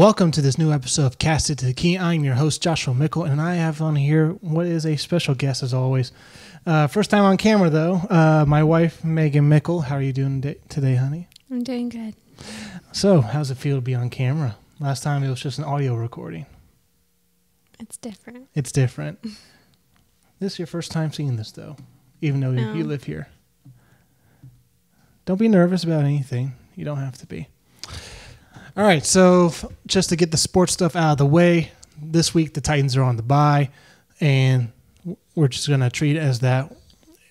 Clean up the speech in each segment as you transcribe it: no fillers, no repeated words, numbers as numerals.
Welcome to this new episode of Cast It to the Key. I'm your host, Joshua Mickle, and I have on here what is a special guest as always. First time on camera, though, my wife, Megan Mickle. How are you doing today, honey? I'm doing good. So, how's it feel to be on camera? Last time it was just an audio recording. It's different. It's different. This is your first time seeing this, though, even though you live here. Don't be nervous about anything. You don't have to be. All right, so just to get the sports stuff out of the way, this week the Titans are on the bye, and we're just going to treat it as that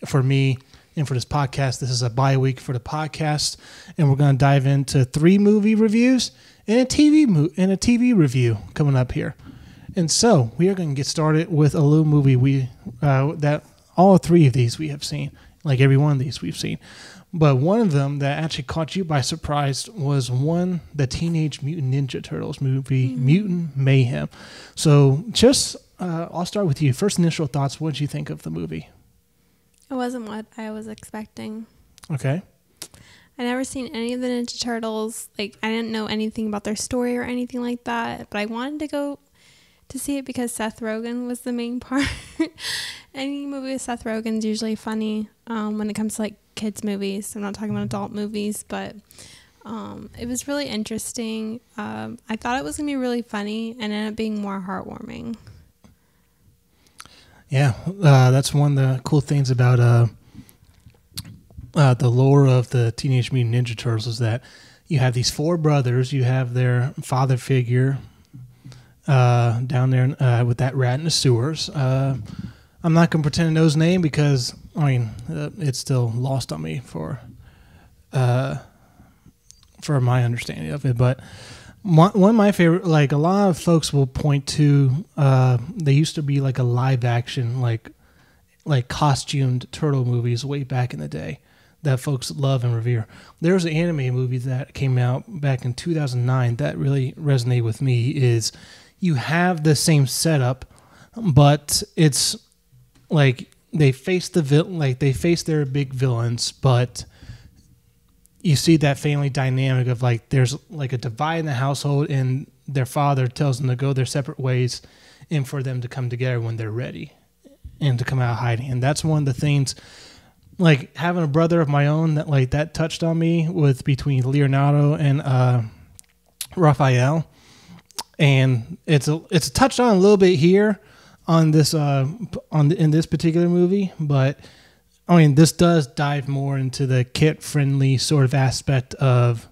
for me and for this podcast. This is a bye week for the podcast, and we're going to dive into 3 movie reviews and a TV review coming up here. And so we are going to get started with a little movie that all 3 of these we have seen, like every one of these we've seen. But one of them that actually caught you by surprise was the Teenage Mutant Ninja Turtles movie, Mutant Mayhem. So just, I'll start with you. First initial thoughts, what did you think of the movie? It wasn't what I was expecting. Okay. I never seen any of the Ninja Turtles. Like, I didn't know anything about their story or anything like that. But I wanted to go to see it because Seth Rogen was the main part. Any movie with Seth Rogen's usually funny when it comes to like kids movies. I'm not talking about adult movies, but it was really interesting. I thought it was gonna be really funny and ended up being more heartwarming. Yeah, that's one of the cool things about the lore of the Teenage Mutant Ninja Turtles is that you have these 4 brothers. You have their father figure down there with that rat in the sewers. I'm not going to pretend to know his name because, it's still lost on me for my understanding of it. But one of my favorite, like a lot of folks will point to, they used to be like a live action, like costumed turtle movies way back in the day that folks love and revere. There's an anime movie that came out back in 2009 that really resonated with me. Is you have the same setup, but it's like they face their big villains, but you see that family dynamic of like there's like a divide in the household, and their father tells them to go their separate ways, and for them to come together when they're ready, and to come out hiding. And that's one of the things. Like having a brother of my own that touched on me with between Leonardo and Raphael. And it's touched on a little bit here on this in this particular movie, but this does dive more into the kid-friendly sort of aspect of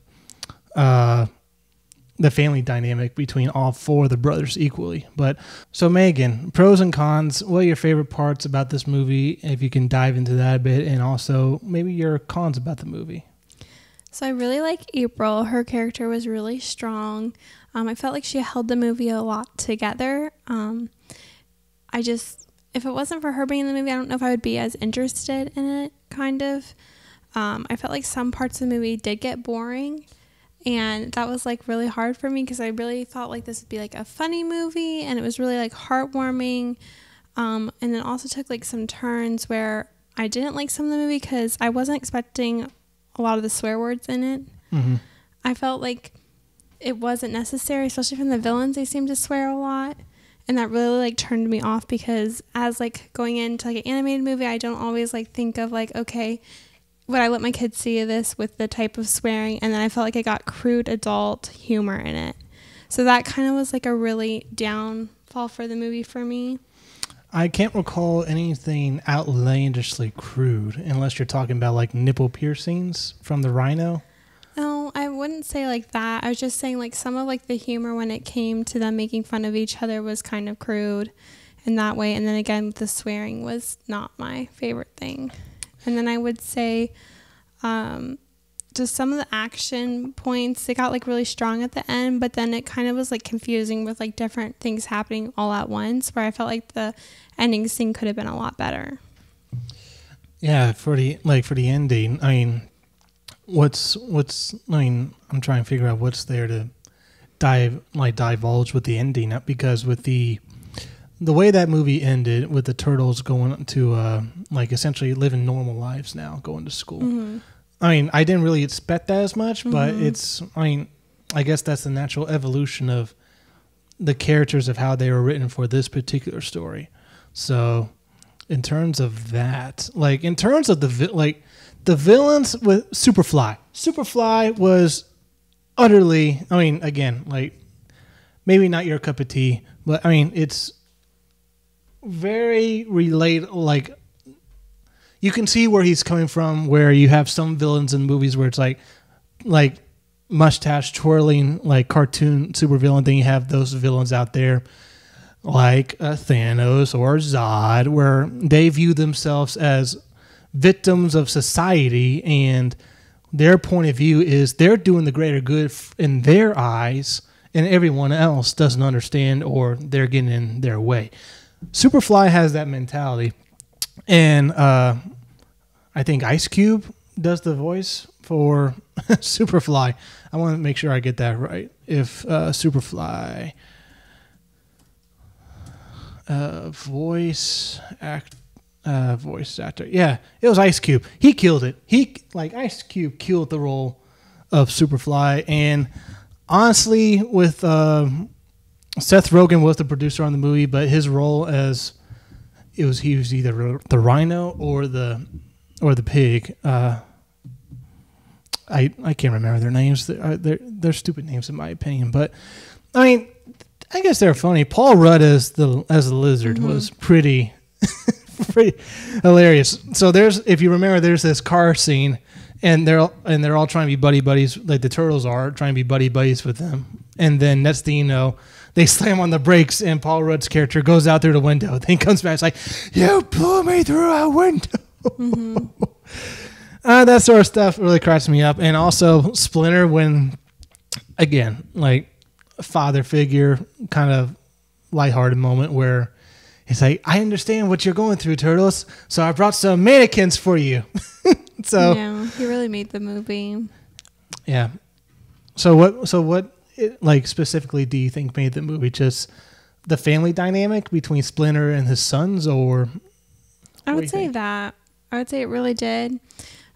the family dynamic between all 4 of the brothers equally. But so Megan, pros and cons. What are your favorite parts about this movie? If you can dive into that a bit, and also maybe your cons about the movie. So I really like April. Her character was really strong. I felt like she held the movie a lot together. If it wasn't for her being in the movie, I don't know if I would be as interested in it, kind of. I felt like some parts of the movie did get boring, and that was like really hard for me because I really thought like this would be like a funny movie, and it was really like heartwarming. And then also took like some turns where I didn't like some of the movie because I wasn't expecting a lot of the swear words in it. Mm-hmm. I felt like it wasn't necessary, especially from the villains. They seemed to swear a lot, and that really like turned me off because as like going into like an animated movie, I don't always like think of like, okay, would I let my kids see this with the type of swearing? And then I felt like I got crude adult humor in it, so that kind of was like a really downfall for the movie for me. I can't recall anything outlandishly crude unless you're talking about like nipple piercings from the rhino. No, I wouldn't say like that. I was just saying like some of like the humor when it came to them making fun of each other was kind of crude in that way. And then again, the swearing was not my favorite thing. And then I would say just some of the action points, they got like really strong at the end, but then it kind of was like confusing with like different things happening all at once, where I felt like the ending scene could have been a lot better. Yeah, for the ending, I'm trying to figure out what's there to divulge with the ending, because with the way that movie ended with the turtles going to essentially living normal lives now, going to school. Mm-hmm. I didn't really expect that as much, but it's I guess that's the natural evolution of the characters of how they were written for this particular story. So in terms of that, like in terms of the villains with Superfly was utterly, I mean, again, like maybe not your cup of tea, but I mean, it's very like you can see where he's coming from, where you have some villains in movies where it's like mustache twirling, like cartoon supervillain. Then you have those villains out there like Thanos or Zod, where they view themselves as victims of society, and their point of view is they're doing the greater good in their eyes, and everyone else doesn't understand, or they're getting in their way. Superfly has that mentality, and I think Ice Cube does the voice for Superfly. I want to make sure I get that right. If Superfly voice actor, yeah, it was Ice Cube. He killed it. Ice Cube killed the role of Superfly, and honestly, with Seth Rogen was the producer on the movie, but his role as he was either the rhino or the pig. I can't remember their names. They're stupid names in my opinion, but I mean, I guess they're funny. Paul Rudd as the lizard was pretty hilarious. So if you remember, there's this car scene, and they're all trying to be buddy buddies, like the turtles are trying to be buddy buddies with them. And then next thing you know, they slam on the brakes, and Paul Rudd's character goes out through the window. Then he comes back, it's like, "You blew me through a window." That sort of stuff really cracks me up. And also Splinter, when, again, like a father figure kind of lighthearted moment where he's like, "I understand what you're going through, Turtles, so I brought some mannequins for you." So yeah, he really made the movie. Yeah. So what like specifically do you think made the movie? Just the family dynamic between Splinter and his sons, or? I would say that. I would say it really did.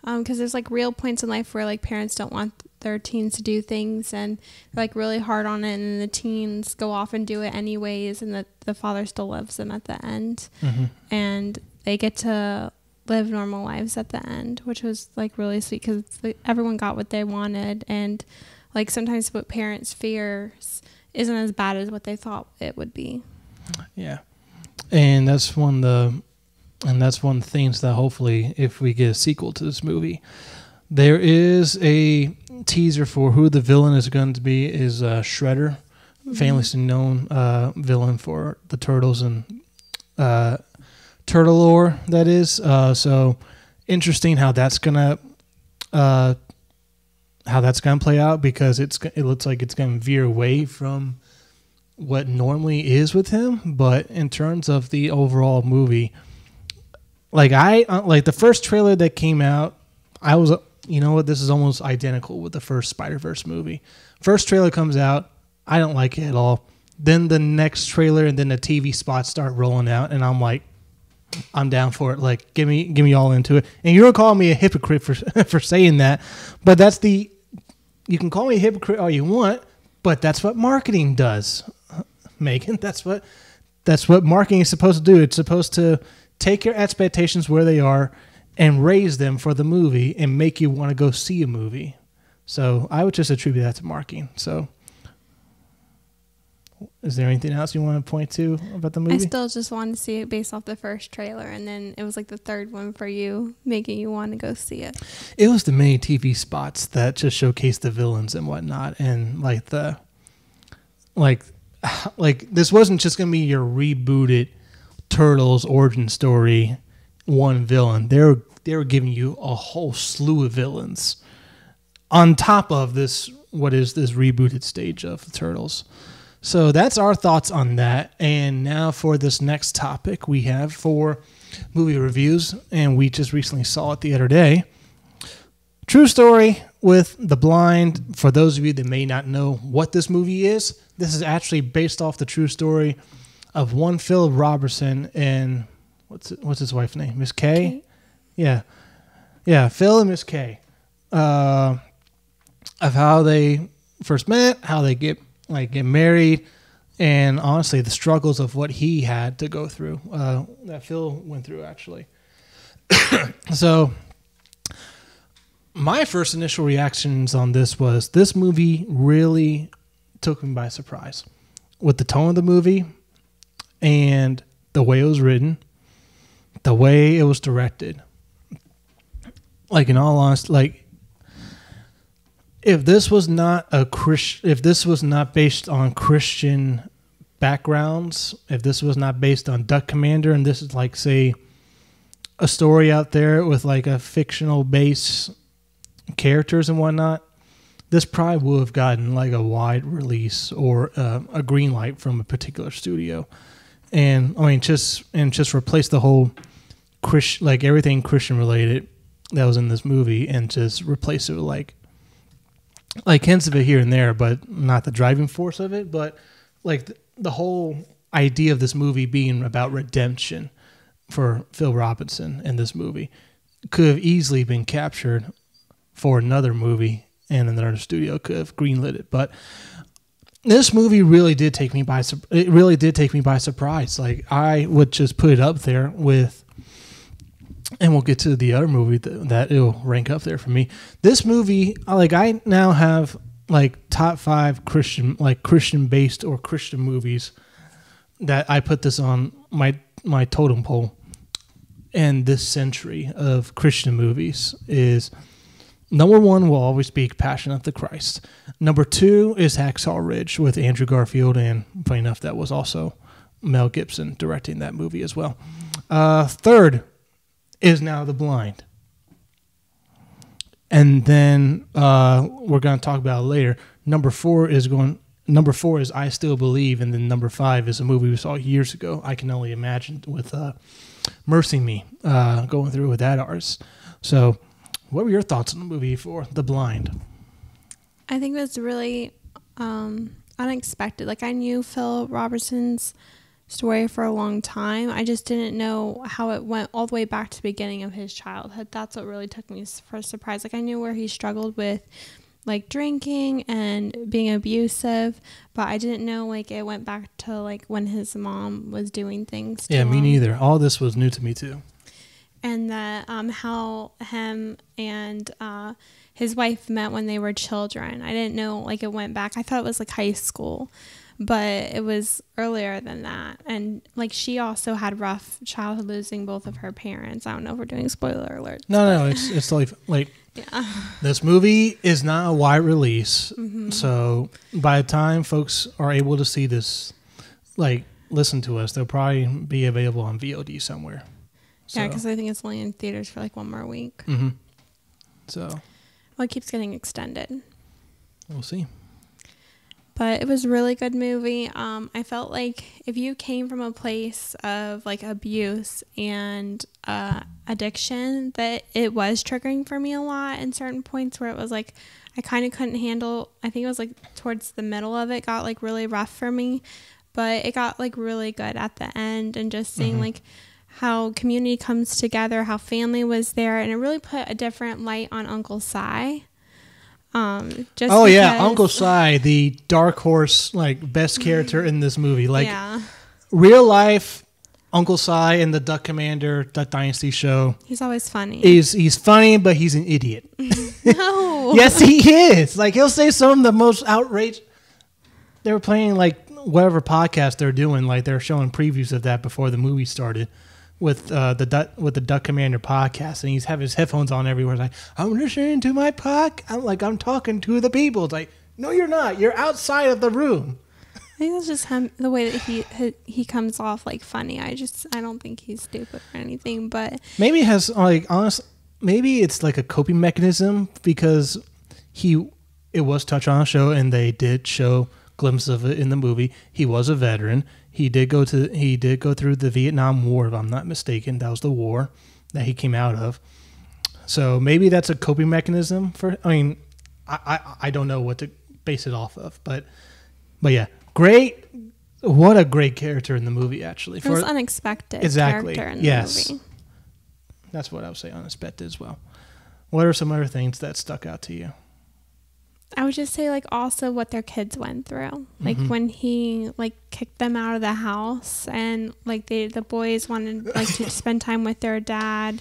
Because there's like real points in life where like parents don't want their teens to do things, and they're like really hard on it, and then the teens go off and do it anyways, and the father still loves them at the end, and they get to live normal lives at the end, which was like really sweet because like, everyone got what they wanted, and like sometimes what parents fears isn't as bad as what they thought it would be. Yeah, and that's one of the things that hopefully, if we get a sequel to this movie, there is a teaser for who the villain is going to be. Is Shredder, famously known villain for the Turtles and Turtle lore. That is so interesting how that's gonna play out, because it looks like it's gonna veer away from what normally is with him. But in terms of the overall movie, like the first trailer that came out, I was, you know what, this is almost identical with the first Spider-Verse movie. First trailer comes out, I don't like it at all. Then the next trailer and then the TV spots start rolling out, and I'm like, I'm down for it. Like, give me all into it. And you're gonna call me a hypocrite for saying that, but you can call me a hypocrite all you want, but that's what marketing does, Megan. That's what marketing is supposed to do. It's supposed to take your expectations where they are and raise them for the movie and make you want to go see a movie. So I would just attribute that to marketing. So is there anything else you want to point to about the movie? I still just wanted to see it based off the first trailer, and then it was like the third one for you, making you want to go see it. It was the many TV spots that just showcased the villains and whatnot, and like this wasn't just going to be your rebooted Turtles origin story, one villain. They were giving you a whole slew of villains on top of this, what is this rebooted stage of the Turtles. So that's our thoughts on that. And now for this next topic we have for movie reviews, and we just recently saw it the other day. True story with The Blind. For those of you that may not know what this movie is, this is actually based off the true story of one Philip Robertson and what's his wife's name? Miss Kay? Yeah, Phil and Miss Kay. Of how they first met, how they get married, and honestly the struggles of what he had to go through, that Phil went through actually. So my first initial reactions on this was this movie really took me by surprise with the tone of the movie and the way it was written, the way it was directed. Like, in all honesty, like, if this was not based on Christian backgrounds, if this was not based on Duck Commander, and this is like, say, a story out there with like a fictional base characters and whatnot, this probably would have gotten like a wide release or a green light from a particular studio. And I mean, just replace the whole like everything Christian related that was in this movie and just replace it with like hints of it here and there, but not the driving force of it. But like the whole idea of this movie being about redemption for Phil Robinson in this movie could have easily been captured for another movie, and another studio could have greenlit it. But this movie really did take me by surprise. Like, I would just put it up there with, and we'll get to the other movie that it'll rank up there for me. This movie, like, I now have like top 5 Christian based or Christian movies that I put this on my totem pole. And this century of Christian movies is, number 1 will always be Passion of the Christ. Number 2 is Hacksaw Ridge with Andrew Garfield, and funny enough, that was also Mel Gibson directing that movie as well. 3rd is now The Blind. And then we're going to talk about it later. Number 4 is I Still Believe, and then number 5 is a movie we saw years ago, I Can Only Imagine, with Mercy Me going through with that artist. So what were your thoughts on the movie for The Blind? I think it was really unexpected. Like, I knew Phil Robertson's story for a long time. I just didn't know how it went all the way back to the beginning of his childhood. That's what really took me for a surprise. Like, I knew where he struggled with, like, drinking and being abusive, but I didn't know, like, it went back to, like, when his mom was doing things to him. Me neither. All this was new to me too. And that how him and his wife met when they were children. I didn't know, like, it went back. I thought it was like high school, but it was earlier than that. And like, she also had rough childhood, losing both of her parents. I don't know if we're doing spoiler alerts. No, it's like yeah. This movie is not a wide release, so by the time folks are able to see this, like, listen to us, they'll probably be available on VOD somewhere. Yeah, because I think it's only in theaters for like 1 more week. Mm-hmm. So, well, it keeps getting extended. We'll see. But it was a really good movie. I felt like if you came from a place of like abuse and addiction, that it was triggering for me a lot in certain points where it was like I kind of couldn't handle. I think it was like towards the middle of it got like really rough for me, but it got like really good at the end, and just seeing like how community comes together, how family was there, and it really put a different light on Uncle Si. Uncle Si, the dark horse, like, best character in this movie. Like, real life Uncle Si in the Duck Commander, Duck Dynasty show. He's always funny. He's funny, but he's an idiot. No. Yes, he is. Like, he'll say some of the most outrageous. They were playing, like, whatever podcast they're doing. Like, they're showing previews of that before the movie started. With the Duck Commander podcast, and he's having his headphones on everywhere. He's like, I'm listening to my podcast. I'm talking to the people. It's like, no, you're not. You're outside of the room. I think that's just him, the way that he comes off like funny. I don't think he's stupid or anything, but maybe it has maybe it's like a coping mechanism, because it was touched on a show, and they did show glimpses of it in the movie. He was a veteran. He did go through the Vietnam War, if I'm not mistaken. That was the war that he came out of. So maybe that's a coping mechanism for. I mean, I don't know what to base it off of, but yeah, great. What a great character in the movie, actually. It was unexpected. Exactly. Character in the movie. That's what I would say, unexpected as well. What are some other things that stuck out to you? I would just say, like, also what their kids went through. Like, when he, like, kicked them out of the house and, like, the boys wanted, like, to spend time with their dad,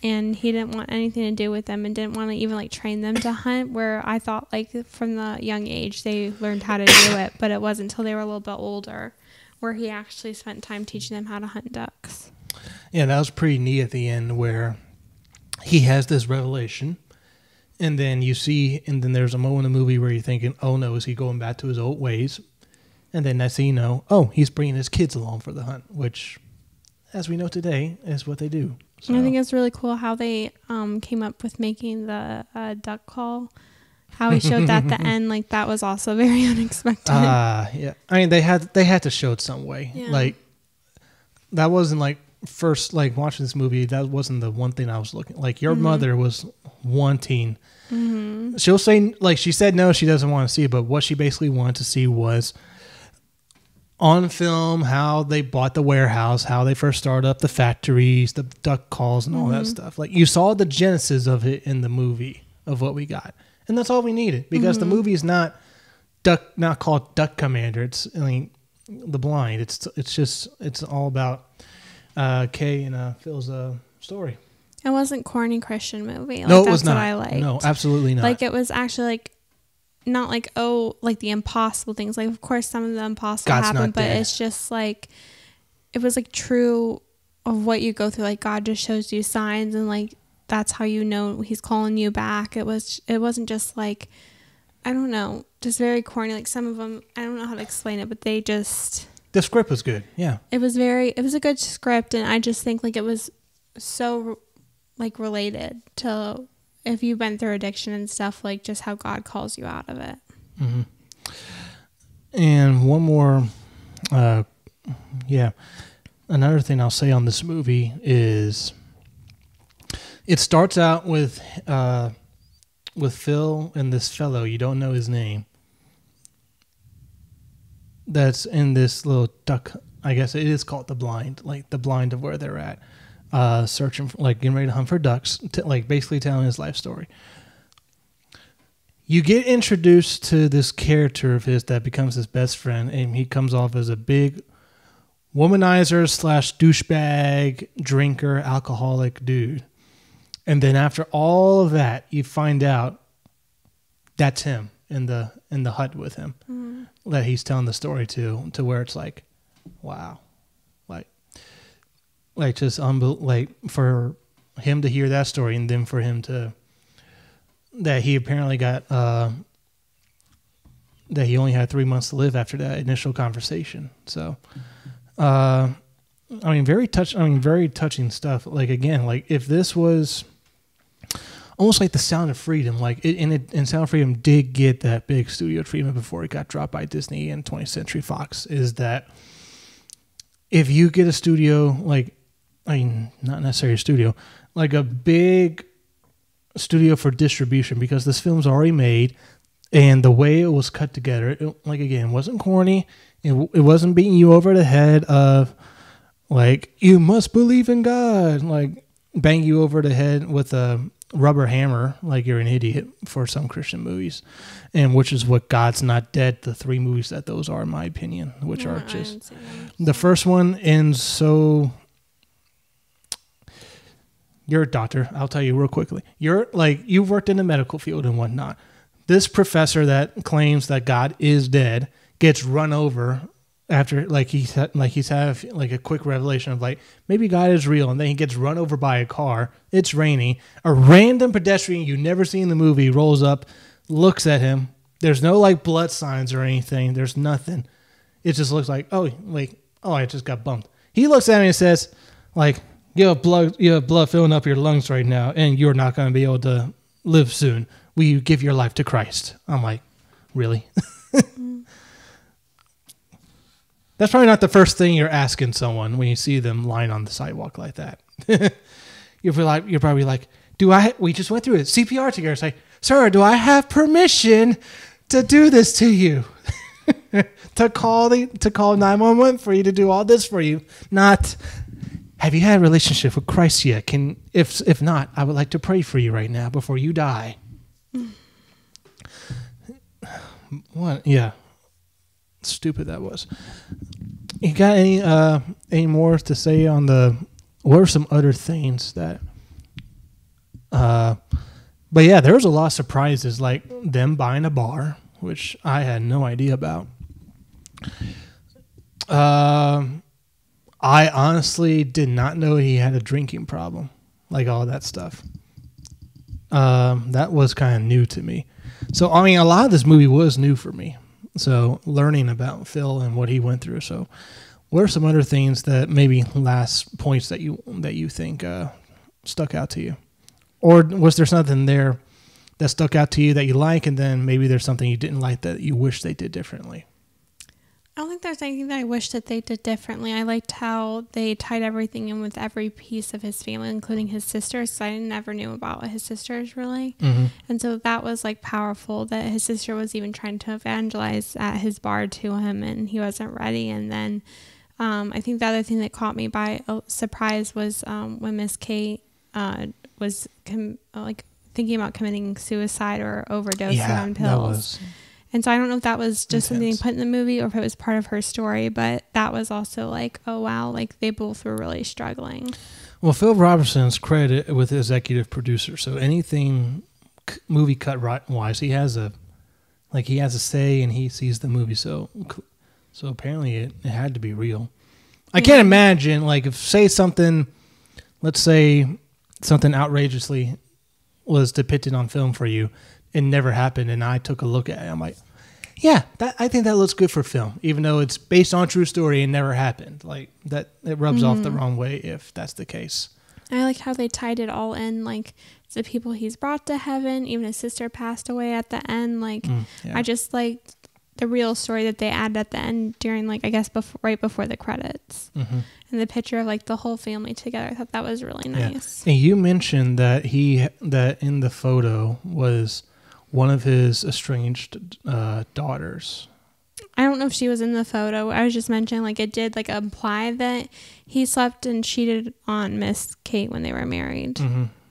and he didn't want anything to do with them and didn't want to even, like, train them to hunt, where I thought, like, from the young age they learned how to do it, but it wasn't until they were a little bit older where he actually spent time teaching them how to hunt ducks. Yeah, that was pretty neat at the end where he has this revelation. And then there's a moment in the movie where you're thinking, oh no, is he going back to his old ways? And then next thing you know, oh, he's bringing his kids along for the hunt, which, as we know today, is what they do. So. I think it's really cool how they came up with making the duck call. How he showed that at the end, like, that was also very unexpected. Yeah. I mean, they had to show it some way. Yeah. Like, that wasn't like first, like, watching this movie, that wasn't the one thing I was looking. Like, your mother was wanting. She'll say, like, she said no, she doesn't want to see it, but what she basically wanted to see was on film how they bought the warehouse, how they first started up the factories, the duck calls, and all that stuff. Like, you saw the genesis of it in the movie of what we got, and that's all we needed, because the movie is not called Duck Commander. It's, I mean, The Blind. It's all about Kay and Phil's story. It wasn't corny Christian movie. Like, no, it that's was not. What I liked. No, absolutely not. Like, it was actually, like, not like, oh, like the impossible things. Like, of course, some of the impossible happen, but it's just like, it was like true of what you go through. Like, God just shows you signs, and like that's how you know He's calling you back. It wasn't just like, I don't know, just very corny. Like, some of them, I don't know how to explain it, but they just. The script was good. Yeah. It was a good script, and I just think, like, it was so, like, related to if you've been through addiction and stuff, like, just how God calls you out of it. Mm-hmm. And one more, another thing I'll say on this movie is it starts out with Phil and this fellow, you don't know his name, that's in this little duck, I guess it is called The Blind, like the blind of where they're at. Searching, like, getting ready to hunt for ducks, like, basically telling his life story. You get introduced to this character of his that becomes his best friend, and he comes off as a big womanizer / douchebag, drinker, alcoholic dude. And then after all of that, you find out that's him in the hut with him, that he's telling the story to where it's like, wow. Like, just like, for him to hear that story, and then for him that he apparently got that he only had 3 months to live after that initial conversation. So, very touching stuff. Like, again, like, if this was almost like the Sound of Freedom, like, and Sound of Freedom did get that big studio treatment before it got dropped by Disney and 20th Century Fox, is that if you get a studio, like, not necessarily a studio, like a big studio for distribution, because this film's already made, and the way it was cut together, it wasn't corny. It wasn't beating you over the head of, like, you must believe in God, like, bang you over the head with a rubber hammer like you're an idiot for some Christian movies, and which is what God's Not Dead, the 3 movies that those are, in my opinion, which are just, the first one ends so. You're a doctor. I'll tell you real quickly. You've worked in the medical field and whatnot. This professor that claims that God is dead gets run over after, he's had a quick revelation of, like, maybe God is real, and then he gets run over by a car. It's raining. A random pedestrian you never see in the movie rolls up, looks at him. There's no, like, blood signs or anything. There's nothing. It just looks like, I just got bumped. He looks at me and says, like, you have blood filling up your lungs right now, and you're not going to be able to live soon. Will you give your life to Christ? I'm like, really? That's probably not the first thing you're asking someone when you see them lying on the sidewalk like that. You're probably like, we just went through it, CPR together. Say, sir, do I have permission to do this to you? to call 911 for you to do all this for you? Not, have you had a relationship with Christ yet? If not, I would like to pray for you right now before you die. What? Yeah. Stupid that was. You got any more to say on what are some other things that but yeah, there was a lot of surprises, like them buying a bar, which I had no idea about. I honestly did not know he had a drinking problem, like all that stuff. That was kind of new to me. So, I mean, a lot of this movie was new for me. So, learning about Phil and what he went through. So, what are some other things that maybe last points that you think stuck out to you? Or was there something there that stuck out to you that you like, and then maybe there's something you didn't like that you wish they did differently? I don't think there's anything that I wish that they did differently. I liked how they tied everything in with every piece of his family, including his sisters. So I never knew about his sisters really. Mm-hmm. And so that was like powerful that his sister was even trying to evangelize at his bar to him and he wasn't ready. And then I think the other thing that caught me by surprise was when Miss Kate was thinking about committing suicide or overdosing on pills. And so I don't know if that was just something they put in the movie or if it was part of her story, but that was also like, oh wow, like they both were really struggling. Well, Phil Robertson's credit with executive producer, so anything movie cut right wise, he has a say and he sees the movie. So apparently it had to be real. I can't imagine like if let's say something outrageously was depicted on film for you. It never happened, and I took a look at it. I'm like, yeah, I think that looks good for film, even though it's based on a true story and never happened. Like that, it rubs off the wrong way if that's the case. I like how they tied it all in, like the people he's brought to heaven. Even his sister passed away at the end. Like, I just like the real story that they added at the end during, like, I guess right before the credits, and the picture of like the whole family together. I thought that was really nice. Yeah. And you mentioned that that in the photo was one of his estranged daughters. I don't know if she was in the photo. I was just mentioning, like, it did like imply that he slept and cheated on Miss Kate when they were married,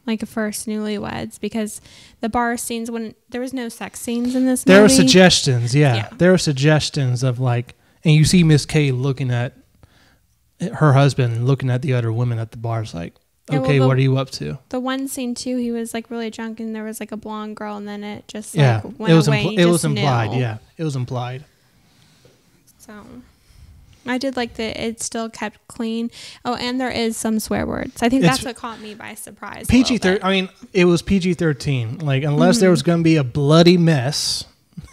like a first newlyweds, because the bar scenes, when there was no sex scenes in this movie. There were suggestions, there were suggestions of like, and you see Miss Kate looking at her husband, looking at the other women at the bar. It's like, okay, what are you up to? The one scene too, he was like really drunk, and there was like a blonde girl, and then it just went away. It was implied. Yeah, it was implied. So, I did like that it still kept clean. Oh, and there is some swear words. I think that's what caught me by surprise. PG-13. I mean, it was PG-13. Like, unless there was going to be a bloody mess,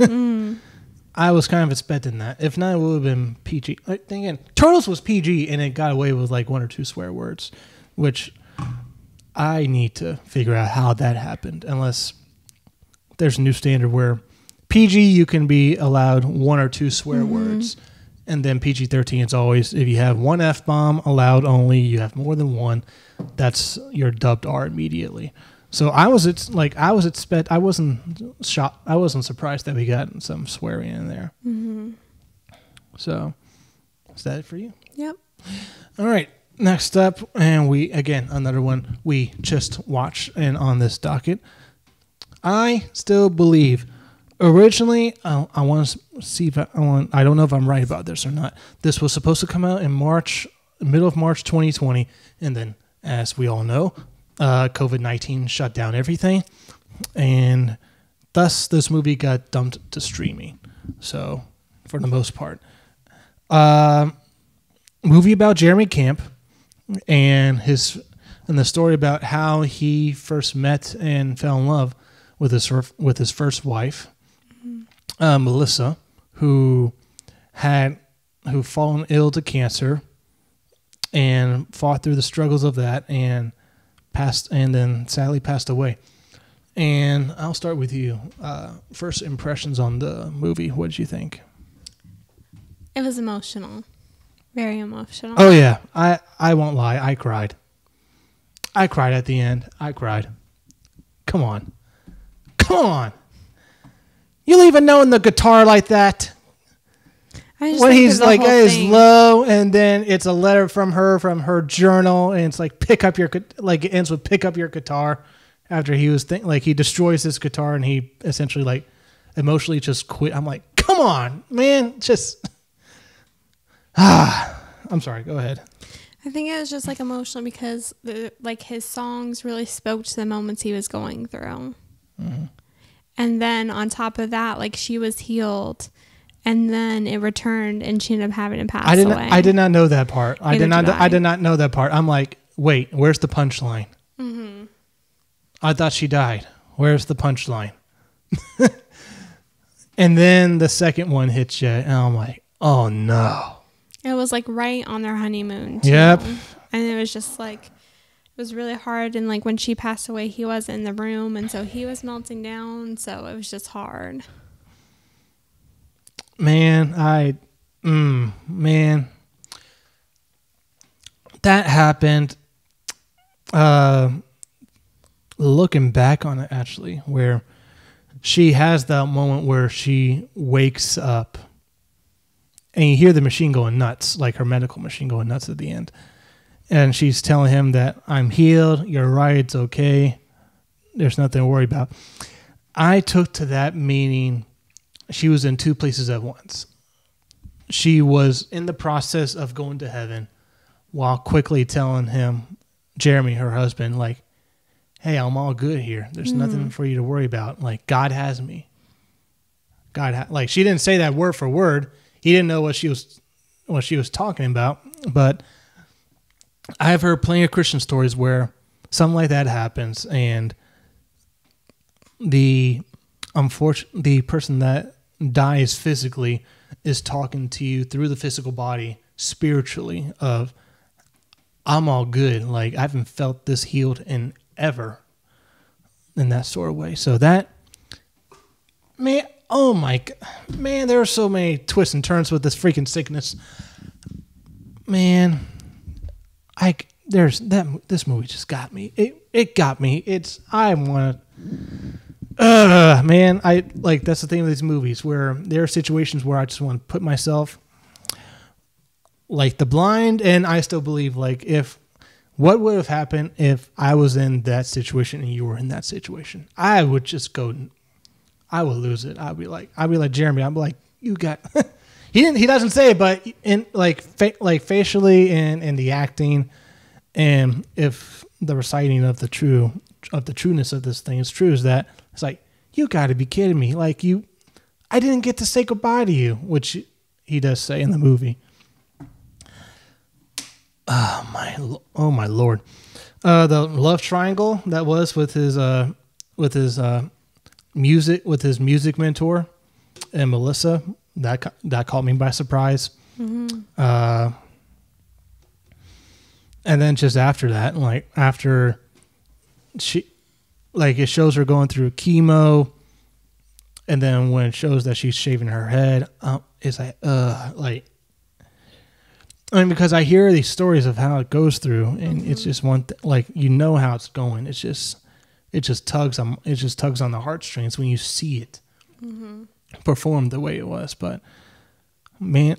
I was kind of expecting that. If not, it would have been PG. Like, again, Turtles was PG, and it got away with like 1 or 2 swear words, which I need to figure out how that happened, unless there's a new standard where PG you can be allowed 1 or 2 swear words, and then PG-13 is always if you have 1 F-bomb allowed only, you have more than 1, that's you're dubbed R immediately. So I wasn't shocked. I wasn't surprised that we got some swearing in there. So is that it for you? Yep. All right. Next up, and another one we just watched, and on this docket, I still believe. Originally, I want to see if I don't know if I'm right about this or not. This was supposed to come out in middle of March 2020, and then, as we all know, COVID-19 shut down everything, and thus this movie got dumped to streaming. So, for the most part, movie about Jeremy Camp. And the story about how he first met and fell in love with his first wife, Melissa, who fallen ill to cancer and fought through the struggles of that and then sadly passed away. And I'll start with you. First impressions on the movie. What did you think? It was emotional. Very emotional. Oh, yeah. I won't lie. I cried. I cried at the end. I cried. Come on. You leave a note in the guitar like that. When he's like, it's low, and then it's a letter from her journal, and it's like, it ends with pick up your guitar after he was he destroys his guitar, and he essentially like emotionally just quit. I'm like, come on, man, just I'm sorry. Go ahead. I think it was just like emotional because like his songs really spoke to the moments he was going through. Mm-hmm. And then on top of that, like she was healed, and then it returned, and she ended up having to pass away. I did not know that part. I did not know that part. I'm like, wait, where's the punchline? Mm-hmm. I thought she died. Where's the punchline? And then the second one hits you, and I'm like, oh no. It was like right on their honeymoon too. Yep. And it was just like, it was really hard. And like when she passed away, he wasn't in the room, and so he was melting down. So it was just hard. Man, man, that happened. Looking back on it, actually, where she has that moment where she wakes up, and you hear the machine going nuts, like her medical machine going nuts at the end. And she's telling him that I'm healed. You're right. It's okay. There's nothing to worry about. I took to that meaning she was in two places at once. She was in the process of going to heaven while quickly telling him, Jeremy, her husband, like, hey, I'm all good here. There's nothing for you to worry about. Like, God has me. Like, she didn't say that word for word. He didn't know what she was talking about. But I've heard plenty of Christian stories where something like that happens, and the person that dies physically is talking to you through the physical body spiritually of, I'm all good. Like, I haven't felt this healed in ever, in that sort of way. So that, man, oh my God, man, there are so many twists and turns with this freaking sickness. Man, this movie just got me. It got me. Man, I like, that's the thing with these movies, where there are situations where I just want to put myself like the blind, and I still believe, like, what would have happened if I was in that situation and you were in that situation? I would just go, I would lose it. I'd be like Jeremy. I'd be like, you got. He doesn't say it, but in like facially and in the acting, and if the reciting of the trueness of this thing is true, is that it's like, you got to be kidding me. Like, I didn't get to say goodbye to you, which he does say in the movie. Oh my Lord. The love triangle that was with his music mentor and Melissa, that caught me by surprise. Mm-hmm. And then just after that, like, after she, like, it shows her going through chemo, and then when it shows that she's shaving her head, it's like, I mean, because I hear these stories of how it goes through, and it's just like, you know how it's going. It just tugs on the heartstrings when you see it performed the way it was. But man,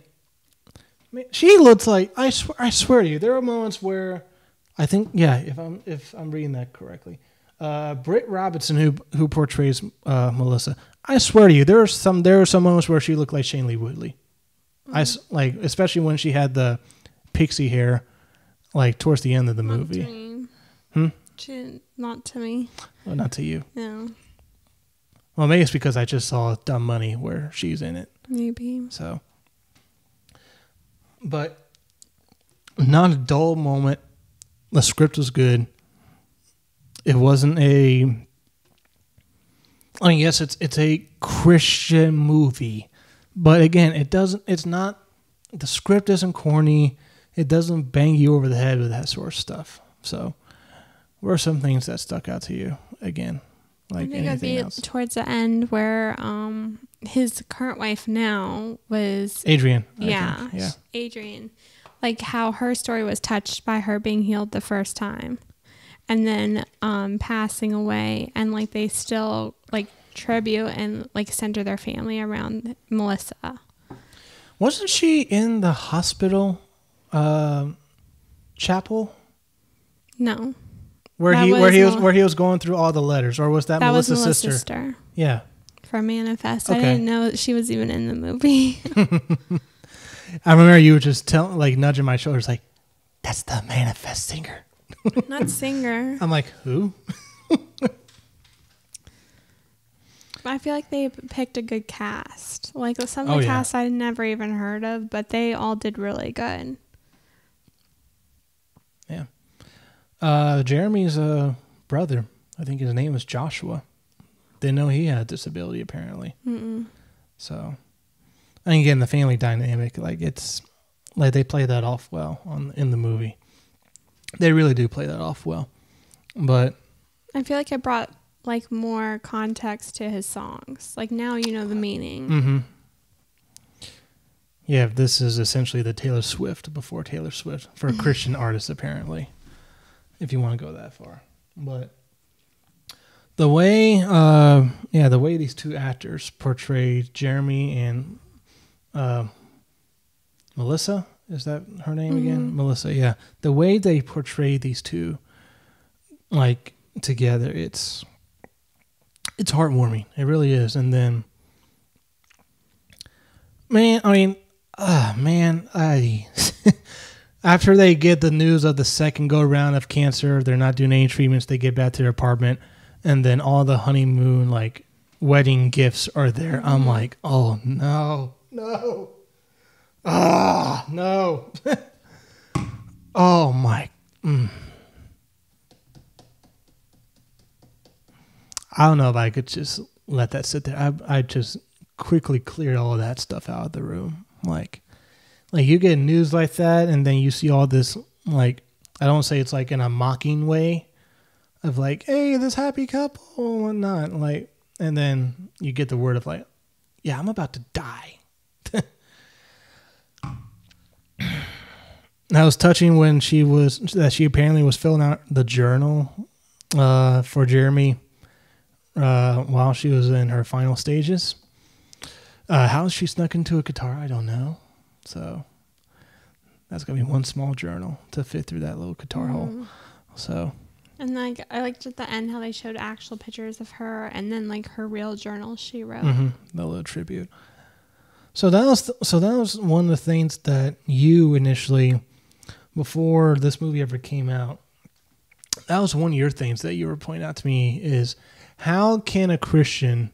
she looks like, I swear to you, there are moments where I think, yeah, if I'm reading that correctly, Britt Robinson, who portrays Melissa, I swear to you, there are some moments where she looked like Shailene Woodley. Like, especially when she had the pixie hair, like, towards the end of the movie. Not to me. Well, not to you. No. Well, maybe it's because I just saw Dumb Money where she's in it. Maybe. So, but not a dull moment. The script was good. It wasn't I mean, yes, it's a Christian movie. But again, the script isn't corny. It doesn't bang you over the head with that sort of stuff. So, what are some things that stuck out to you again? Like, I think anything it'd be else? towards the end where his current wife now was Adrian. Yeah. Adrian. Like, how her story was touched by her being healed the first time, and then passing away, and like they still like tribute and like center their family around Melissa. Wasn't she in the hospital chapel? No. Where he was going through all the letters, or was that Melissa's sister? Yeah. for Manifest. Okay. I didn't know she was even in the movie. I remember you were just nudging my shoulders, like, "That's the Manifest singer." Not singer. I'm like, who? I feel like they picked a good cast. Like some of the cast I'd never even heard of, but they all did really good. Yeah. Jeremy's brother, I think his name was Joshua. Didn't know he had a disability apparently. Mm-mm. So, and again, the family dynamic, like it's like they play that off well in the movie. They really do play that off well. But I feel like it brought like more context to his songs. Like now you know the meaning. Mm-hmm. Yeah, this is essentially the Taylor Swift before Taylor Swift for a Christian artist, apparently, if you want to go that far. But the way, the way these two actors portrayed Jeremy and Melissa, is that her name again? Melissa, yeah. The way they portray these two, like together, it's heartwarming. It really is. And then, after they get the news of the second go round of cancer, they're not doing any treatments. They get back to their apartment, and then all the honeymoon, like wedding gifts are there. I'm like, oh no. Ah, no. Oh my. I don't know if I could just let that sit there. I just quickly cleared all of that stuff out of the room. Like you get news like that, and then you see all this, like, I don't say it's like in a mocking way of like, hey, this happy couple and whatnot. Like, and then you get the word of like, yeah, I'm about to die. That was touching when she apparently was filling out the journal for Jeremy while she was in her final stages. How she snuck into a guitar, I don't know. So that's gonna be one small journal to fit through that little guitar hole. So, and like I liked at the end how they showed actual pictures of her, and then like her real journal she wrote. The little tribute. So that was one of the things that you initially, before this movie ever came out, that was one of your things that you were pointing out to me is, how can a Christian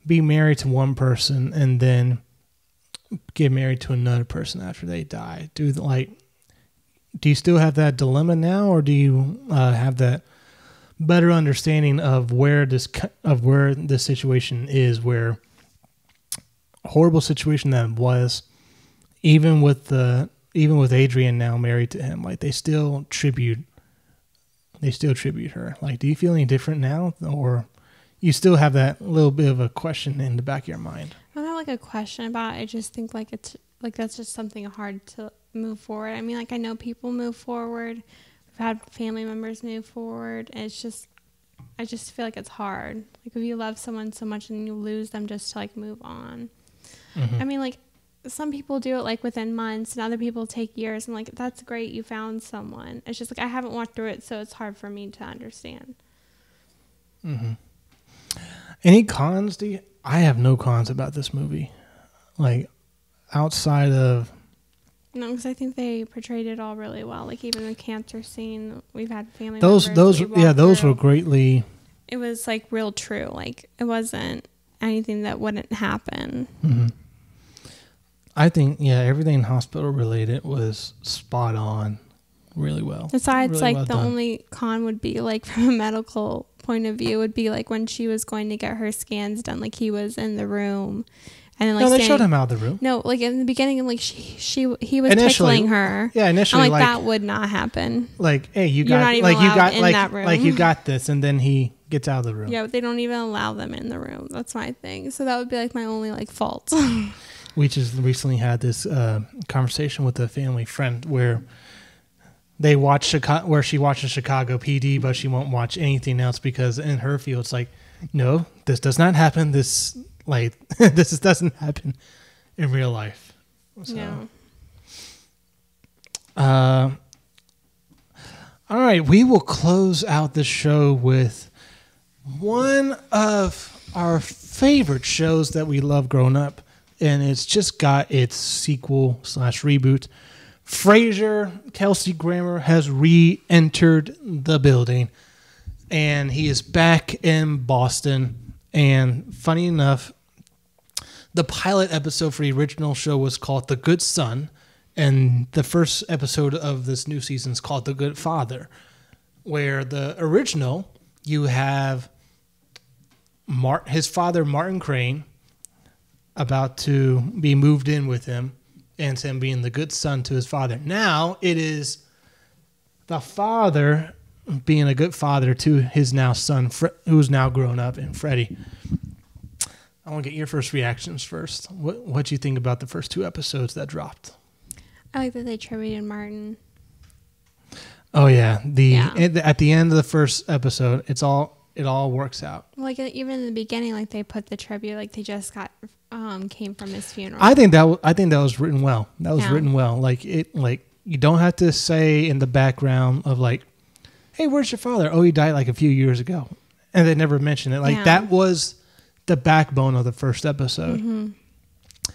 be married to one person and then get married to another person after they die? Do you still have that dilemma now, or do you have that better understanding of where this situation is, where horrible situation that it was, even with Adrian now married to him, like they still tribute her. Like, do you feel any different now, or you still have that little bit of a question in the back of your mind? I don't have like a question about it. I just think like it's like that's just something hard to move forward. I mean, like I know people move forward. We've had family members move forward. And I just feel like it's hard. Like if you love someone so much and you lose them just to like move on. I mean, like some people do it like within months, and other people take years. And like that's great, you found someone. It's just like I haven't walked through it, so it's hard for me to understand. Any cons? I have no cons about this movie, like outside of. No, because I think they portrayed it all really well. Like even the cancer scene, we've had family those members those were greatly. It was like real true. Like it wasn't anything that wouldn't happen. I think everything hospital related was spot on, really well. Besides, really like well the done. only con would be like from a medical point of view would be like when she was going to get her scans done, like he was in the room, and then like no, they showed him out of the room. No, like in the beginning, like he was tickling her. Yeah, initially, I'm like that would not happen. Like, hey, You're not even allowed in that room. Like you got this, and then he gets out of the room. Yeah, but they don't even allow them in the room. That's my thing. So that would be like my only like fault. We just recently had this conversation with a family friend where they watch where she watches Chicago PD, but she won't watch anything else because in her field it's like, no, this does not happen. This doesn't happen in real life. So, yeah. All right, we will close out the show with one of our favorite shows that we love growing up, and it's just got its sequel/reboot. Frasier, Kelsey Grammer has re-entered the building, and he is back in Boston. And funny enough, the pilot episode for the original show was called The Good Son, and the first episode of this new season is called The Good Father, where the original, you have his father, Martin Crane, about to be moved in with him, and him being the good son to his father. Now it is the father being a good father to his now son, who's now grown up, and Freddie. I want to get your first reactions first. What do you think about the first 2 episodes that dropped? I like that they tributed Martin. Oh yeah, at the end of the first episode, it all works out. Like even in the beginning, like they put the tribute, like they just came from his funeral. I think that was written well. That was written well. Like you don't have to say in the background of like, hey, where's your father? Oh, he died like a few years ago, and they never mentioned it. Like that was the backbone of the first episode,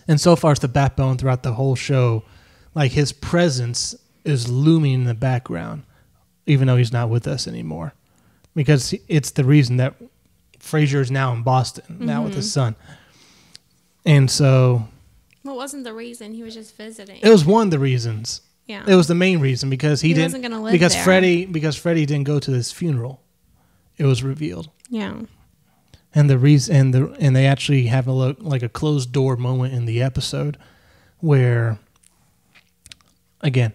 and so far it's the backbone throughout the whole show. Like his presence is looming in the background, even though he's not with us anymore, because it's the reason that Frasier is now in Boston, now with his son. And so... Well, it wasn't the reason. He was just visiting. It was one of the reasons. Yeah. It was the main reason, because he wasn't going to live because there. Because Freddie didn't go to his funeral. It was revealed. Yeah. And the reason and they actually have a closed door moment in the episode where, again,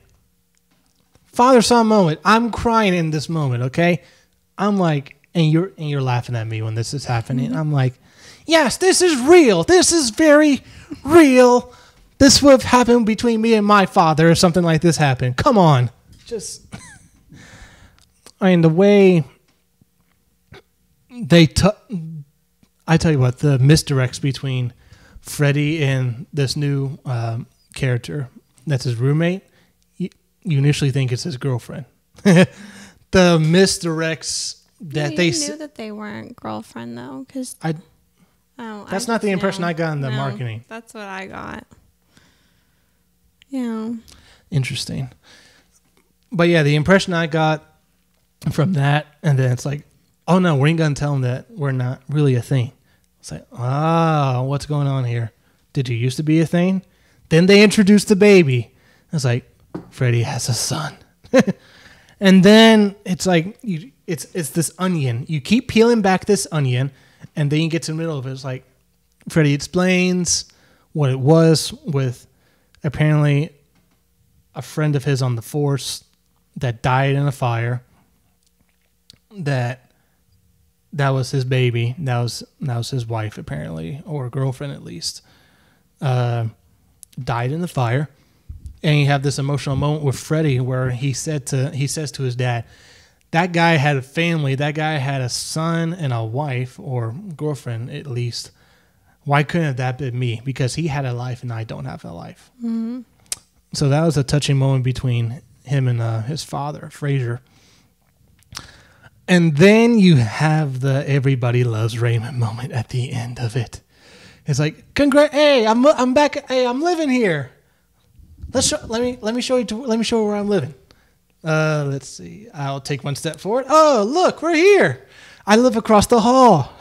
father-son moment. I'm crying in this moment, okay? I'm like, and you're laughing at me when this is happening. I'm like, yes, this is real. This is very real. This would have happened between me and my father if something like this happened. Come on. Just, I mean, the way I tell you what, the misdirects between Freddie and this new character that's his roommate, you initially think it's his girlfriend. The misdirects that they knew that they weren't girlfriend though, because that's not the impression I got in the marketing. That's what I got. Yeah. Interesting. But yeah, the impression I got from that, and then it's like, oh no, we ain't gonna tell them that we're not really a thing. It's like, what's going on here? Did you used to be a thing? Then they introduced the baby. It's like, Freddie has a son. And then it's like, it's this onion. You keep peeling back this onion, and then you get to the middle of it. It's like, Freddie explains what it was with apparently a friend of his on the force that died in a fire. That was his baby. That was his wife, apparently, or girlfriend at least. Died in the fire. And you have this emotional moment with Freddie where he says to his dad, that guy had a family, that guy had a son and a wife, or girlfriend at least. Why couldn't that be me? Because he had a life and I don't have a life. Mm-hmm. So that was a touching moment between him and his father, Frasier. And then you have the everybody loves Raymond moment at the end of it. It's like, hey, I'm back. Hey, I'm living here. Let me show you where I'm living. Let's see. I'll take one step forward. Oh, look, we're here. I live across the hall.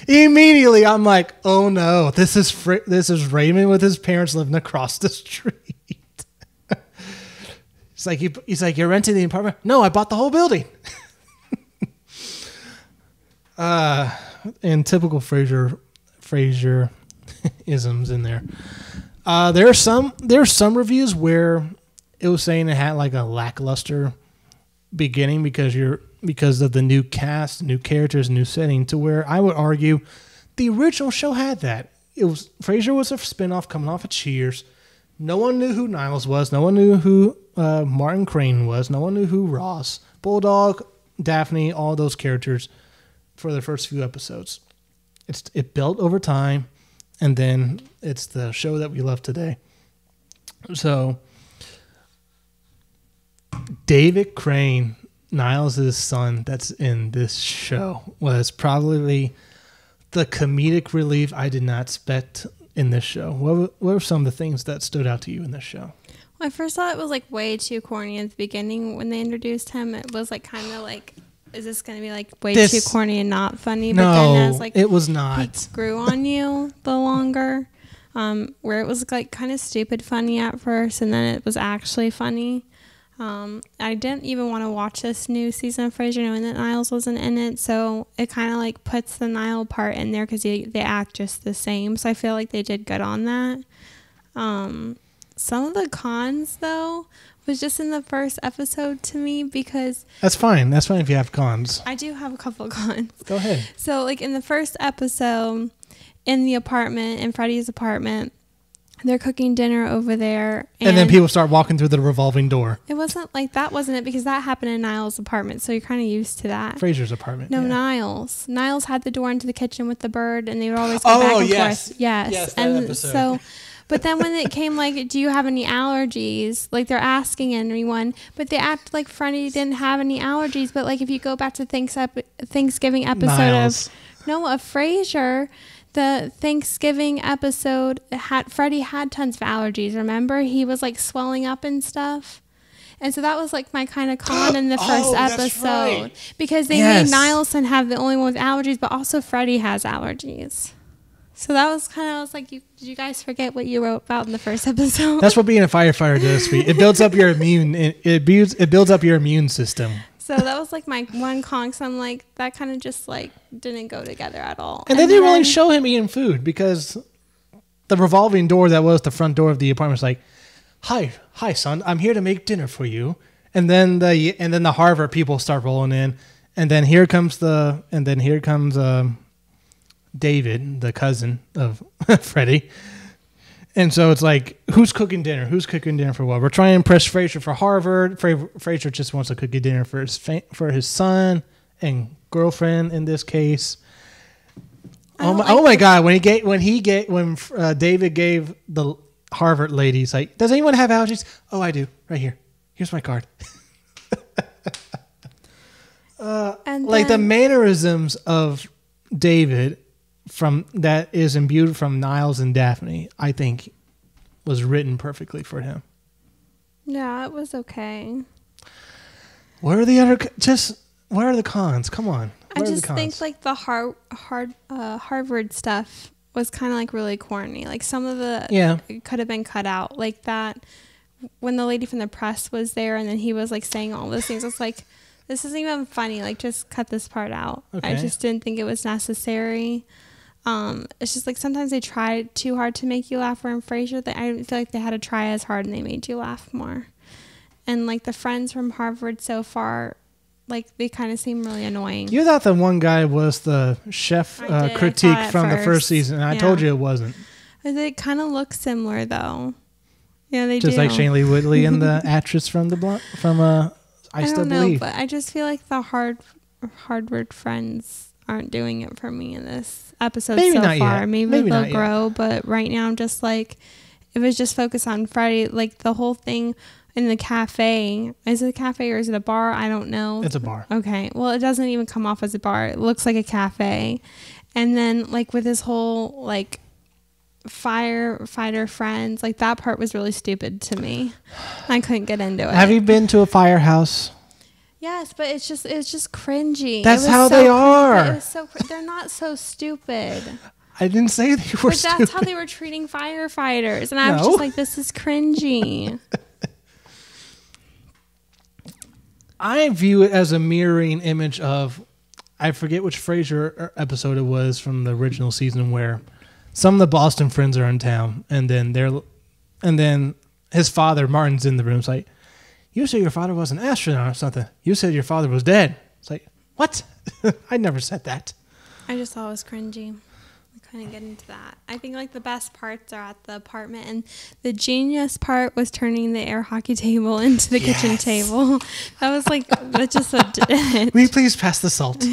Immediately, I'm like, oh no, this is Raymond with his parents living across the street. He's like, you're renting the apartment? No, I bought the whole building. And typical Frasier isms in there. There are some reviews where it was saying it had like a lackluster beginning because of the new cast, new characters, new setting. To where I would argue the original show had that. Frasier was a spinoff coming off of Cheers. No one knew who Niles was. No one knew who Martin Crane was. No one knew who Ross, Bulldog, Daphne, all those characters for the first few episodes. It built over time, and then it's the show that we love today. So David Crane Niles' son that's in this show was probably the comedic relief I did not expect in this show. What were some of the things that stood out to you in this show? Well, I first thought it was like way too corny at the beginning when they introduced him. It was like kind of like, is this going to be like way too corny and not funny? But no, then as like it was not. He grew on you the longer, where it was like kind of stupid funny at first, and then it was actually funny. I didn't even want to watch this new season of Frasier knowing that Niles wasn't in it, so it kind of like puts the Niles part in there because they act just the same, so I feel like they did good on that. Some of the cons, though, was just in the first episode to me because... That's fine if you have cons. I do have a couple of cons. Go ahead. So, like, in the first episode, in the apartment, in Freddie's apartment, they're cooking dinner over there. And then people start walking through the revolving door. It wasn't like that, wasn't it? Because that happened in Niles' apartment, so you're kind of used to that. Frasier's apartment. No, yeah. Niles. Niles had the door into the kitchen with the bird, and they would always go back and forth. Yes, that and episode. So, but then when it came like, do you have any allergies? Like they're asking everyone, but they act like Freddie didn't have any allergies. But like if you go back to Thanksgiving episode Niles. of Frasier. The Thanksgiving episode, Freddie had tons of allergies, remember? He was like swelling up and stuff. And so that was like my kind of con in the first episode. Right. Because they made Nielsen have the only one with allergies, but also Freddie has allergies. So that was kind of, I was like, did you guys forget what you wrote about in the first episode? That's what being a firefighter does, sweet. It builds up your it builds up your immune system. So that was like my one con. So I'm like, that kind of just like didn't go together at all. And they didn't really show him eating food because the revolving door that was the front door of the apartment was like, hi, son, I'm here to make dinner for you. And then the Harvard people start rolling in, and then here comes David, the cousin of Freddie. And so it's like, who's cooking dinner? Who's cooking dinner for what? We're trying to impress Frasier for Harvard. Frasier just wants to cook a dinner for his son and girlfriend in this case. Oh my God! When David gave the Harvard ladies like, does anyone have allergies? Oh, I do. Right here. Here's my card. And like the mannerisms of David that is imbued from Niles and Daphne, I think was written perfectly for him. Yeah, it was okay. What are the cons? Come on. I just think like the Harvard stuff was kind of like really corny. Like some of it could have been cut out. Like that when the lady from the press was there and then he was like saying all those things. I was like, this isn't even funny. Like just cut this part out. Okay. I just didn't think it was necessary. It's just like sometimes they try too hard to make you laugh. Where in Frasier, I feel like they had to try as hard and they made you laugh more. And like the friends from Harvard so far, like they kind of seem really annoying. You thought the one guy was the chef critique from the first season, and I told you it wasn't. They kind of look similar though. Yeah, they just do. Like Shailene Woodley and the actress from I Still don't know, Believe. But I just feel like the Harvard friends aren't doing it for me in this episode so far. Yet. Maybe they'll grow, but right now I'm just like, it was just focused on Friday. Like the whole thing in the cafe. Is it a cafe or is it a bar? I don't know. It's a bar. Okay. Well, it doesn't even come off as a bar. It looks like a cafe. And then like with his whole like firefighter friends, like that part was really stupid to me. I couldn't get into it. Have you been to a firehouse? Yes, but it's just cringy. That's how they are. It was so they're not so stupid. I didn't say they were stupid. That's how they were treating firefighters, and I was just like, this is cringy. I view it as a mirroring image of, I forget which Frasier episode it was from the original season, where some of the Boston friends are in town, and then his father Martin's in the room. It's like, you said your father was an astronaut or something. You said your father was dead. It's like, what? I never said that. I just thought it was cringy. I couldn't get into that. I think like the best parts are at the apartment, and the genius part was turning the air hockey table into the kitchen table. That was like, that just did it. Will you please pass the salt?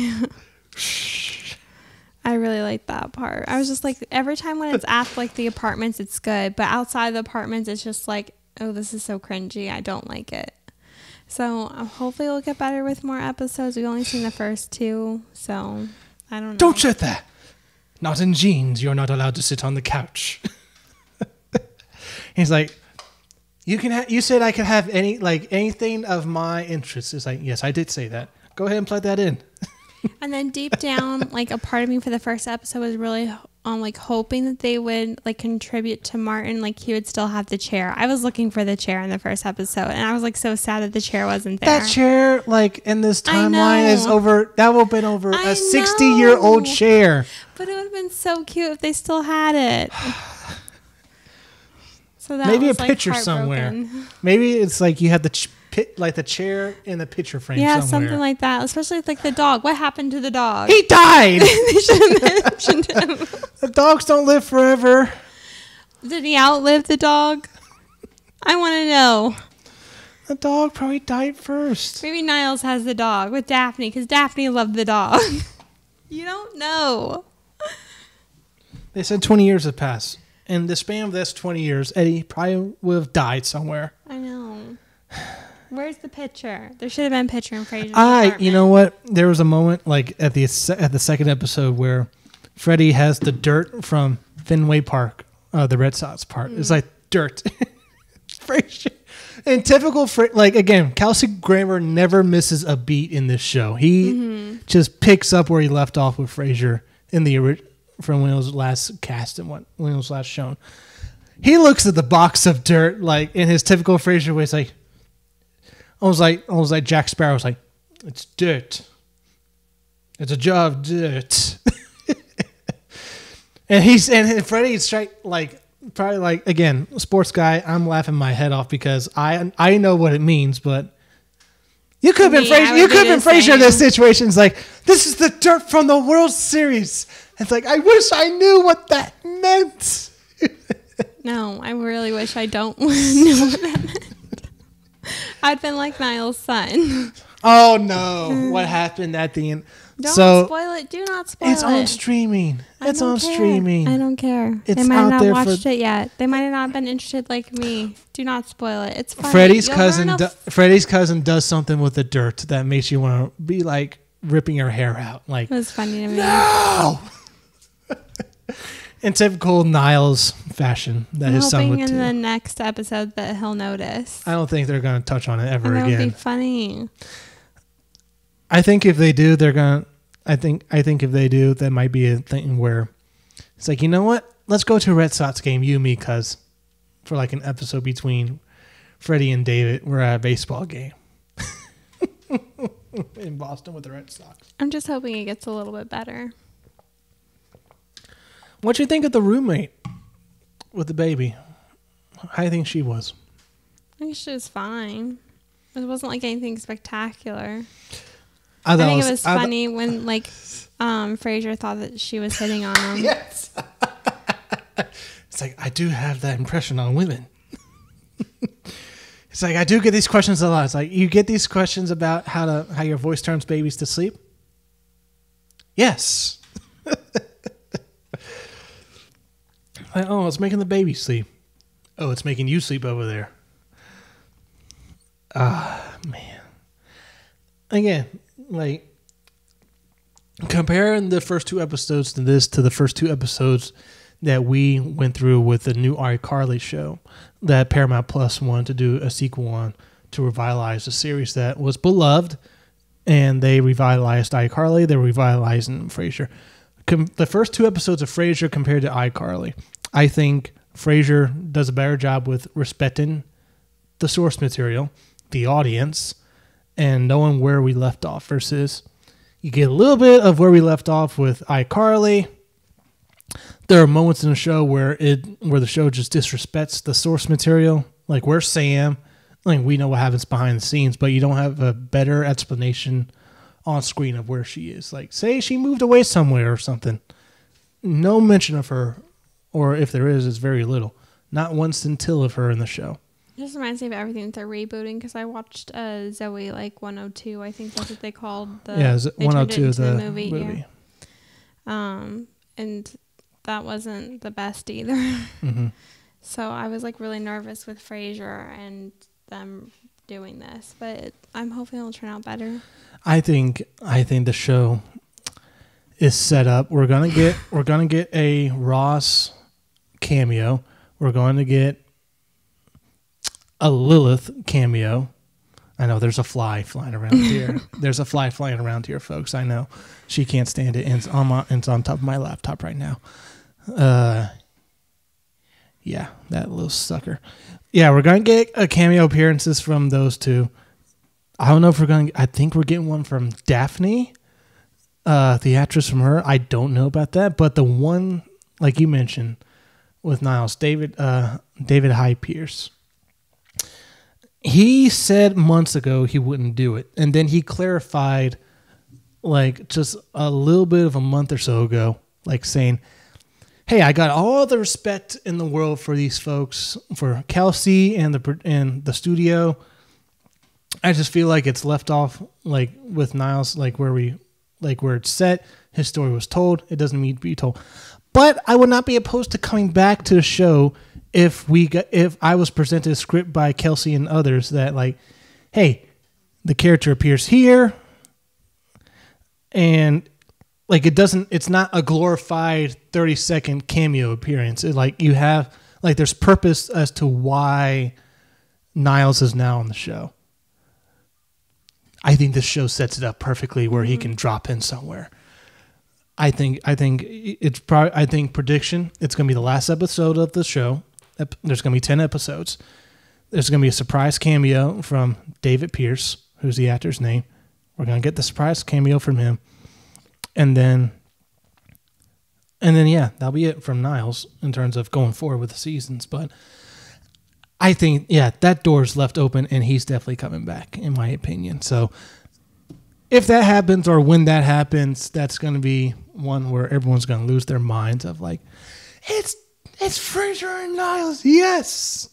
I really like that part. I was just like, every time when it's at like the apartments, it's good, but outside the apartments, it's just like, oh, this is so cringy. I don't like it. So hopefully it'll get better with more episodes. We've only seen the first 2, so I don't know. Don't sit there. Not in jeans. You're not allowed to sit on the couch. He's like, you said I could have anything of my interest. It's like, yes, I did say that. Go ahead and plug that in. And then deep down, like a part of me for the first episode was really hoping that they would like contribute to Martin, like he would still have the chair. I was looking for the chair in the first episode, and I was like so sad that the chair wasn't there. That chair, like in this timeline, is over. That would have been over a 60-year-old chair. But it would have been so cute if they still had it. So that maybe was, a picture somewhere. Maybe it's like you had the the chair in the picture frame. Yeah, somewhere. something like that. Especially with, like the dog. What happened to the dog? He died. They should have mentioned him. The dogs don't live forever. Did he outlive the dog? I want to know. The dog probably died first. Maybe Niles has the dog with Daphne because Daphne loved the dog. You don't know. They said 20 years have passed. In the span of this 20 years, Eddie probably would have died somewhere. I know. Where's the picture? There should have been a picture in Frasier's apartment. You know what? There was a moment like at the second episode where Freddie has the dirt from Fenway Park, the Red Sox part. It's like dirt. Frasier. And typical, again, Kelsey Grammer never misses a beat in this show. He just picks up where he left off with Frasier in the from when it was last cast and when it was last shown. He looks at the box of dirt like in his typical Frasier way. It's like almost like Jack Sparrow was like, it's dirt. It's a job of dirt. and Freddie's probably like again, sports guy. I'm laughing my head off because I know what it means, but you could have been Frasier. You could have been Frasier in this situation. It's like, this is the dirt from the World Series. It's like, I wish I knew what that meant. No, I really wish I don't know what that meant. I'd been like Niles' son. Oh no! What happened at the end? Don't spoil it. Do not spoil it. It's on streaming. It's on streaming. I don't care. It's they might out not there watched it yet. They might have not been interested like me. Do not spoil it. It's funny. Freddie's cousin does something with the dirt that makes you want to be like ripping your hair out. Like, it was funny to me. No. In typical Niles fashion, that his son would do. I'm hoping in the next episode that he'll notice. I don't think they're going to touch on it ever again. That would be funny. I think if they do, they're going to. I think if they do, that might be a thing where it's like, you know what? Let's go to a Red Sox game, you and me, cuz for like an episode between Freddie and David, we're at a baseball game in Boston with the Red Sox. I'm just hoping it gets a little bit better. What you think of the roommate with the baby? How do you think she was? I think she was fine. It wasn't like anything spectacular. I think it was funny when like Frasier thought that she was hitting on him. Yes. It's like, I do have that impression on women. It's like, I do get these questions a lot. It's like, you get these questions about how your voice turns babies to sleep? Yes. Like, oh, it's making the baby sleep. Oh, it's making you sleep over there. Man. Again, like, comparing the first 2 episodes to the first 2 episodes that we went through with the new iCarly show that Paramount Plus wanted to do a sequel on to revitalize a series that was beloved, and they revitalized iCarly. They're revitalizing Frasier. The first 2 episodes of Frasier compared to iCarly, I think Frasier does a better job with respecting the source material, the audience, and knowing where we left off versus you get a little bit of where we left off with iCarly. There are moments in the show where the show just disrespects the source material. Like, where's Sam? Like, we know what happens behind the scenes, but you don't have a better explanation on screen of where she is. Like, say she moved away somewhere or something. No mention of her, or if there is, it's very little. Not one scintilla of her in the show. It just reminds me of everything that they're rebooting because I watched Zoe 102. I think that's what they called the 102 is the movie. Yeah. And that wasn't the best either. Mm-hmm. So I was really nervous with Frasier and them doing this, but I'm hoping it'll turn out better. I think the show is set up. We're gonna get a Ross cameo. We're going to get a Lilith cameo. I know there's a fly flying around here. There's a fly flying around here, folks. I know. She can't stand it. It's on top of my laptop right now. Yeah, that little sucker. Yeah, we're going to get a cameo appearances from those two. I don't know if I think we're getting one from Daphne, the actress from her. I don't know about that, but the one, like you mentioned, with Niles, David Hyde Pierce. He said months ago he wouldn't do it, and then he clarified, like just a little bit of a month or so ago, like saying, "Hey, I got all the respect in the world for these folks, for Kelsey and the studio. I just feel like it's left off, like with Niles, where it's set. His story was told. It doesn't need to be told. But I would not be opposed to coming back to the show if I was presented a script by Kelsey and others that, like, hey, the character appears here, and like it's not a glorified 30-second cameo appearance. There's purpose as to why Niles is now on the show. I think this show sets it up perfectly where he can drop in somewhere. I think prediction, it's going to be the last episode of the show. There's going to be 10 episodes. There's going to be a surprise cameo from David Pierce, who's the actor's name. We're going to get the surprise cameo from him. And then yeah, that'll be it from Niles in terms of going forward with the seasons. But I think, yeah, that door's left open and he's definitely coming back, in my opinion. So if that happens, or when that happens, that's going to be one where everyone's going to lose their minds of like, it's Frasier and Niles. Yes.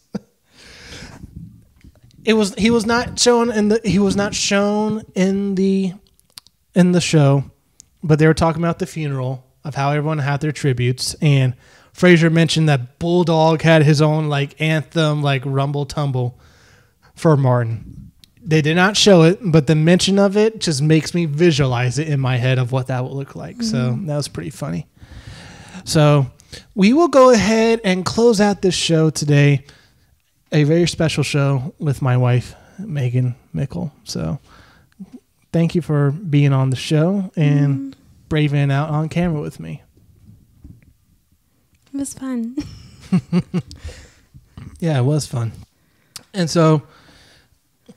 He was not shown in the show, but they were talking about the funeral of how everyone had their tributes, and Frasier mentioned that Bulldog had his own like anthem, like Rumble Tumble for Martin. They did not show it, but the mention of it just makes me visualize it in my head of what that would look like. Mm-hmm. So that was pretty funny. So we will go ahead and close out this show today. A very special show with my wife, Megan Mickle. So thank you for being on the show and braving out on camera with me. It was fun. Yeah, it was fun. And so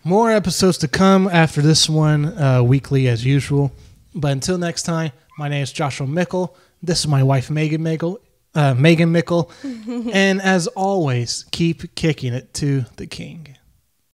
more episodes to come after this one, weekly as usual. But until next time, my name is Joshua Mickle. This is my wife, Megan Mickle. And as always, keep kicking it to the king.